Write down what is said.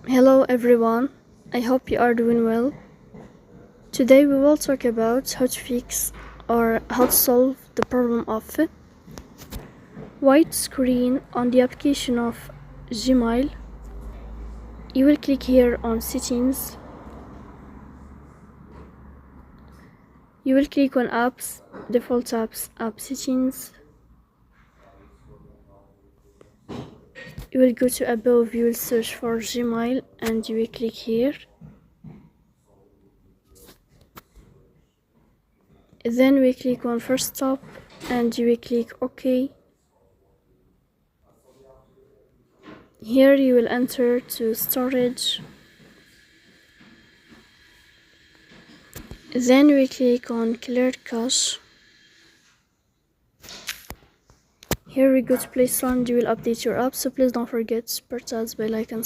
Hello everyone, I hope you are doing well. Today we will talk about how to fix or how to solve the problem of white screen on the application of Gmail. You will click here on settings. You will click on apps, default apps, app settings. You will go to above, you will search for Gmail and you will click here. Then we click on first stop and you will click OK. Here you will enter to storage. Then we click on clear cache. Here we go to Play Store and you will update your app, so please don't forget to press the bell icon.